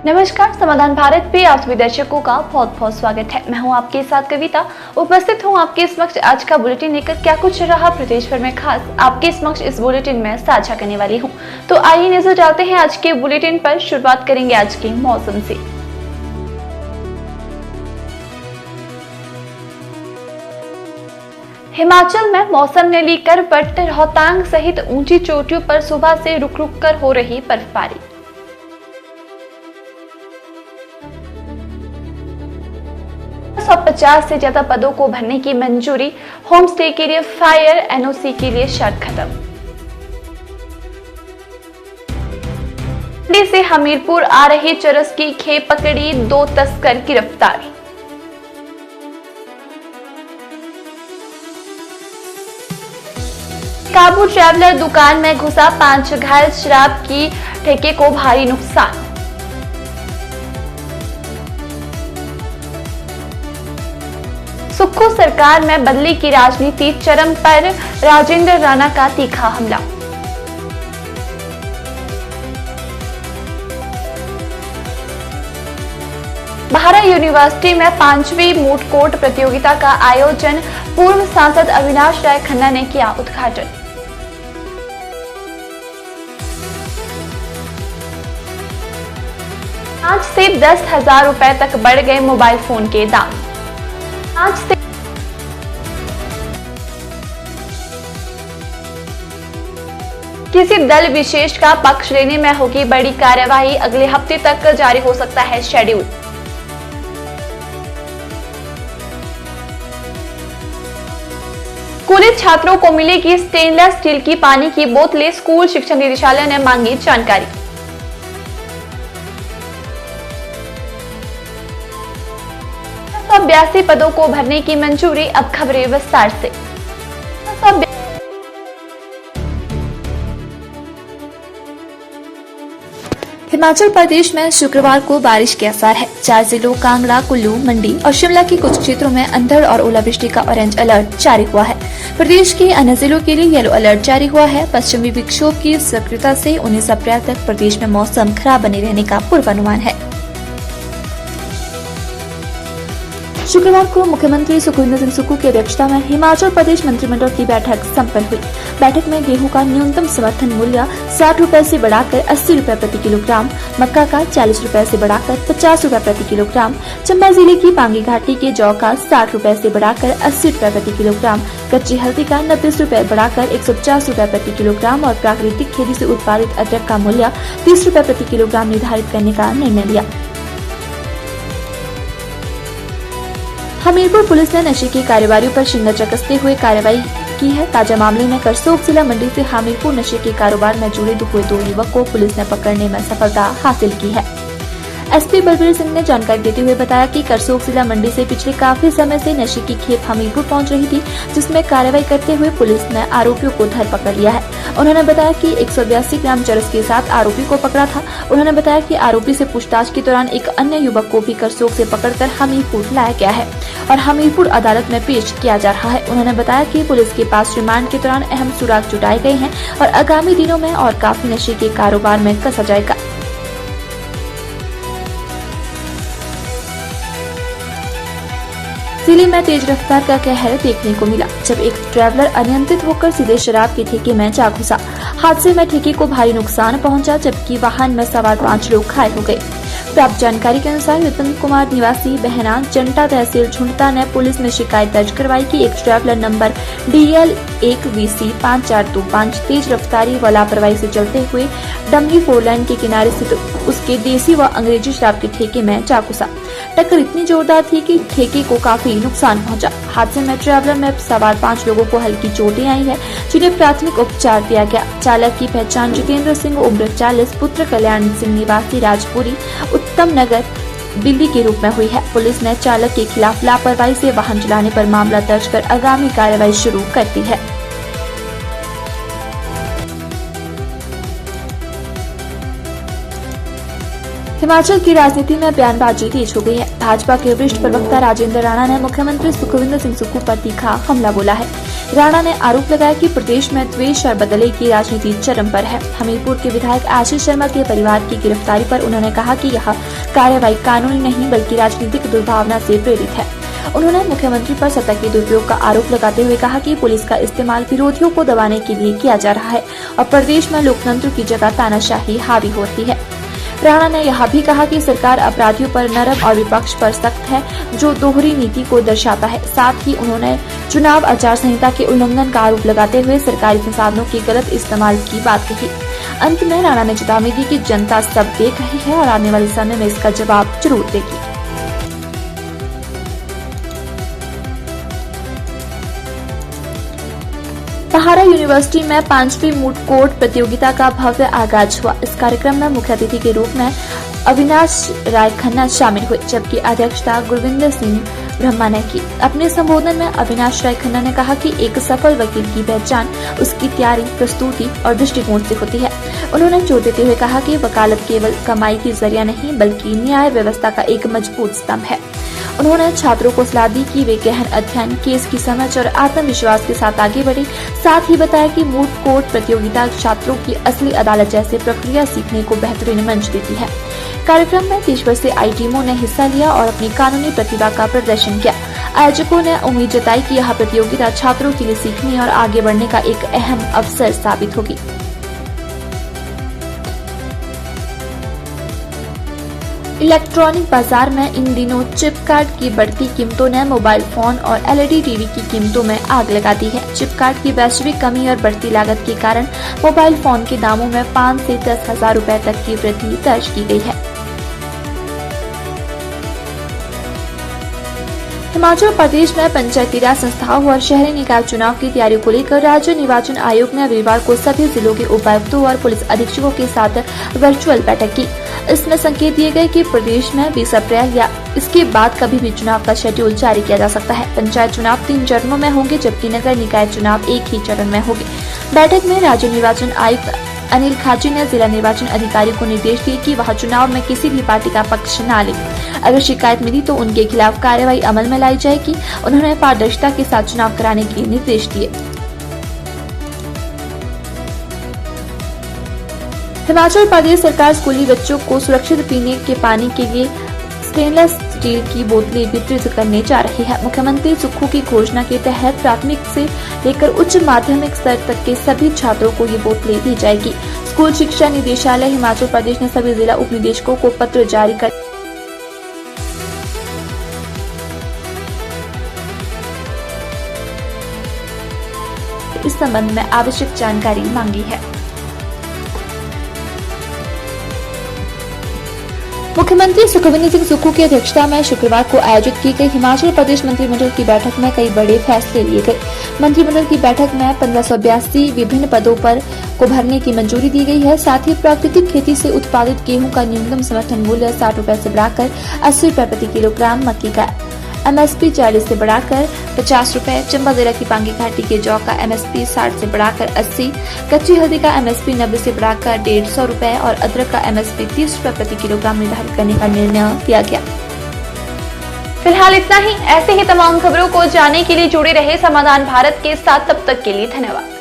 नमस्कार, समाधान भारत पे आप सभी दर्शकों का बहुत बहुत स्वागत है। मैं हूं आपके साथ कविता, उपस्थित हूं आपके समक्ष आज का बुलेटिन लेकर। क्या कुछ रहा प्रदेश भर में खास, आपके समक्ष इस बुलेटिन में साझा करने वाली हूं। तो आइए नजर डालते हैं आज के बुलेटिन पर। शुरुआत करेंगे आज के मौसम से। हिमाचल में मौसम ने ली करवट, रोहतांग सहित ऊंची चोटियों पर सुबह से रुक रुक कर हो रही बर्फबारी। सौ 50 से ज्यादा पदों को भरने की मंजूरी, होम स्टे के लिए फायर, एनओसी के लिए शर्त खत्म। दिल्ली से हमीरपुर आ रहे चरस की खेप पकड़ी, 2 तस्कर गिरफ्तार। काबू ट्रैवलर दुकान में घुसा, 5 घायल, शराब की ठेके को भारी नुकसान। सुक्खू सरकार में बदली की राजनीति, चरम पर राजेंद्र राणा का तीखा हमला। भारत यूनिवर्सिटी में 5वीं मूट कोर्ट प्रतियोगिता का आयोजन, पूर्व सांसद अविनाश राय खन्ना ने किया उद्घाटन। आज से 10,000 रुपए तक बढ़ गए मोबाइल फोन के दाम। आज से किसी दल विशेष का पक्ष लेने में होगी बड़ी कार्यवाही, अगले हफ्ते तक जारी हो सकता है शेड्यूल। स्कूली छात्रों को मिलेगी स्टेनलेस स्टील की पानी की बोतलें, स्कूल शिक्षा निदेशालय ने मांगी जानकारी। तो 82 पदों को भरने की मंजूरी, अब खबरें विस्तार से। हिमाचल प्रदेश में शुक्रवार को बारिश के आसार है। 4 जिलों कांगड़ा, कुल्लू, मंडी और शिमला के कुछ क्षेत्रों में अंधड़ और ओलावृष्टि का ऑरेंज अलर्ट जारी हुआ है। प्रदेश के अन्य जिलों के लिए येलो अलर्ट जारी हुआ है। पश्चिमी विक्षोभ की सक्रियता से 19 अप्रैल तक प्रदेश में मौसम खराब बने रहने का पूर्वानुमान है। शुक्रवार को मुख्यमंत्री सुखविंदर सिंह सुक्खू की अध्यक्षता में हिमाचल प्रदेश मंत्रिमंडल की बैठक संपन्न हुई। बैठक में गेहूं का न्यूनतम समर्थन मूल्य 60 रुपए से बढ़ाकर 80 रुपए प्रति किलोग्राम, मक्का का 40 रुपए से बढ़ाकर 50 रुपए प्रति किलोग्राम, चंबा जिले की पांगी घाटी के जौ का 60 रुपए से बढ़ाकर 80 रुपए प्रति किलोग्राम, कच्ची हल्दी का 90 रुपए बढ़ाकर 150 रुपए प्रति किलोग्राम और प्राकृतिक खेती से उत्पादित अदरक का मूल्य 30 रुपए प्रति किलोग्राम निर्धारित करने का निर्णय लिया। हमीरपुर पुलिस ने नशे की कारोबारियों पर शिकंजा कसते हुए कार्रवाई की है। ताजा मामले में करसोग जिला मंडी से हमीरपुर नशे के कारोबार में जुड़े हुए 2 युवक को पुलिस ने पकड़ने में सफलता हासिल की है। एसपी बलबीर सिंह ने जानकारी देते हुए बताया कि करसोग जिला मंडी से पिछले काफी समय से नशे की खेप हमीरपुर पहुंच रही थी, जिसमें कार्रवाई करते हुए पुलिस ने आरोपियों को धर पकड़ लिया है। उन्होंने बताया कि 182 ग्राम चरस के साथ आरोपी को पकड़ा था। उन्होंने बताया कि आरोपी से पूछताछ के दौरान एक अन्य युवक को भी करसोग से पकड़कर हमीरपुर लाया गया है और हमीरपुर अदालत में पेश किया जा रहा है। उन्होंने बताया कि पुलिस के पास रिमांड के दौरान अहम सुराग जुटाए गए हैं और आगामी दिनों में और काफी नशे के कारोबार में कसा जाएगा। जिले में तेज रफ्तार का कहर देखने को मिला, जब एक ट्रैवलर अनियंत्रित होकर सीधे शराब के ठेके में जा घुसा। हादसे में ठेके को भारी नुकसान पहुंचा, जबकि वाहन में सवार 5 लोग घायल हो गए। प्राप्त जानकारी के अनुसार विपिन कुमार निवासी बहना जंटा तहसील झुंडता ने पुलिस में शिकायत दर्ज करवाई कि एक ट्रैवलर नंबर DL1VC 5425 तेज रफ्तारी व लापरवाही से चलते हुए डमरी 4 लाइन के किनारे स्थित उसके देसी व अंग्रेजी शराब के ठेके में जा घुसा। टक्कर इतनी जोरदार थी कि ठेके को काफी नुकसान पहुंचा। हादसे में ट्रैवलर में सवार 5 लोगों को हल्की चोटें आई है, जिन्हें प्राथमिक उपचार दिया गया। चालक की पहचान जितेंद्र सिंह उम्र 40 पुत्र कल्याण सिंह निवासी राजपुरी उत्तम नगर दिल्ली के रूप में हुई है। पुलिस ने चालक के खिलाफ लापरवाही से वाहन चलाने पर मामला दर्ज कर आगामी कार्रवाई शुरू कर दी है। हिमाचल की राजनीति में बयानबाजी तेज हो गई है। भाजपा के वरिष्ठ प्रवक्ता राजेंद्र राणा ने मुख्यमंत्री सुखविंदर सिंह सुक्खू पर तीखा हमला बोला है। राणा ने आरोप लगाया कि प्रदेश में द्वेष और बदले की राजनीति चरम पर है। हमीरपुर के विधायक आशीष शर्मा के परिवार की गिरफ्तारी पर उन्होंने कहा कि यह कार्रवाई कानूनी नहीं बल्कि राजनीतिक दुर्भावना से प्रेरित है। उन्होंने मुख्यमंत्री पर सत्ता के दुरुपयोग का आरोप लगाते हुए कहा कि पुलिस का इस्तेमाल विरोधियों को दबाने के लिए किया जा रहा है और प्रदेश में लोकतंत्र की जगह तानाशाही हावी हो रही है। राणा ने यह भी कहा कि सरकार अपराधियों पर नरम और विपक्ष पर सख्त है, जो दोहरी नीति को दर्शाता है। साथ ही उन्होंने चुनाव आचार संहिता के उल्लंघन का आरोप लगाते हुए सरकारी संसाधनों के गलत इस्तेमाल की बात कही। अंत में राणा ने चेतावनी दी कि जनता सब देख रही है और आने वाले समय में इसका जवाब जरूर देगी। सहारा यूनिवर्सिटी में 5वीं मूड कोर्ट प्रतियोगिता का भव्य आगाज हुआ। इस कार्यक्रम में मुख्य अतिथि के रूप में अविनाश राय खन्ना शामिल हुए, जबकि अध्यक्षता गुरविंदर सिंह ब्रह्मा ने की। अपने संबोधन में अविनाश राय खन्ना ने कहा कि एक सफल वकील की पहचान उसकी तैयारी, प्रस्तुति और दृष्टिकोण से होती है। उन्होंने जोर देते हुए कहा कि वकालत केवल कमाई की जरिया नहीं बल्कि न्याय व्यवस्था का एक मजबूत स्तंभ है। उन्होंने छात्रों को सलाह दी कि वे गहन अध्ययन, केस की समझ और आत्मविश्वास के साथ आगे बढ़े। साथ ही बताया कि मूड कोर्ट प्रतियोगिता छात्रों की असली अदालत जैसे प्रक्रिया सीखने को बेहतरीन मंच देती है। कार्यक्रम में देश भर से आई टीमों ने हिस्सा लिया और अपनी कानूनी प्रतिभा का प्रदर्शन किया। आयोजकों ने उम्मीद जताई कि यह प्रतियोगिता छात्रों के लिए सीखने और आगे बढ़ने का एक अहम अवसर साबित होगी। इलेक्ट्रॉनिक बाजार में इन दिनों चिप कार्ड की बढ़ती कीमतों ने मोबाइल फोन और एलईडी टीवी की कीमतों में आग लगा दी है। चिप कार्ड की वैश्विक कमी और बढ़ती लागत के कारण मोबाइल फोन के दामों में 5 से 10 हजार रुपए तक की वृद्धि दर्ज की गई है। हिमाचल प्रदेश में पंचायती राज संस्थाओं और शहरी निकाय चुनाव की तैयारियों को लेकर राज्य निर्वाचन आयोग ने रविवार को सभी जिलों के उपायुक्तों और पुलिस अधीक्षकों के साथ वर्चुअल बैठक की। इसमें संकेत दिए गए कि प्रदेश में 20 अप्रैल या इसके बाद कभी भी चुनाव का शेड्यूल जारी किया जा सकता है। पंचायत चुनाव 3 चरणों में होंगे, जबकि नगर निकाय चुनाव एक ही चरण में होंगे। बैठक में राज्य निर्वाचन आयुक्त अनिल खाची ने जिला निर्वाचन अधिकारी को निर्देश दिए कि वह चुनाव में किसी भी पार्टी का पक्ष न ले। अगर शिकायत मिली तो उनके खिलाफ कार्रवाई अमल में लाई जाएगी। उन्होंने पारदर्शिता के साथ चुनाव कराने के निर्देश दिए। हिमाचल प्रदेश सरकार स्कूली बच्चों को सुरक्षित पीने के पानी के लिए स्टेनलेस स्टील की बोतलें वितरित करने जा रही है। मुख्यमंत्री सुक्खू की घोषणा के तहत प्राथमिक से लेकर उच्च माध्यमिक स्तर तक के सभी छात्रों को ये बोतलें दी जाएगी। स्कूल शिक्षा निदेशालय हिमाचल प्रदेश ने सभी जिला उप निदेशकों को पत्र जारी कर इस संबंध में आवश्यक जानकारी मांगी है। मुख्यमंत्री सुखविंदर सिंह सुक्खू की अध्यक्षता में शुक्रवार को आयोजित की गई हिमाचल प्रदेश मंत्रिमंडल की बैठक में कई बड़े फैसले लिए गए। मंत्रिमंडल की बैठक में 1582 विभिन्न पदों पर को भरने की मंजूरी दी गई है। साथ ही प्राकृतिक खेती से उत्पादित गेहूं का न्यूनतम समर्थन मूल्य 60 रुपए से बढ़ाकर 80 रुपए प्रति किलोग्राम, मक्की का एमएसपी 40 से बढ़ाकर 50 रुपए, चंबा जिला की पांगी घाटी के जौ का एमएसपी 60 से बढ़ाकर 80, कच्ची हल्दी का एमएसपी 90 से बढ़ाकर 150 रुपए और अदरक का एमएसपी 30 रुपए प्रति किलोग्राम निर्धारित करने का निर्णय किया गया। फिलहाल इतना ही। ऐसे ही तमाम खबरों को जानने के लिए जुड़े रहे समाधान भारत के साथ। तब तक के लिए धन्यवाद।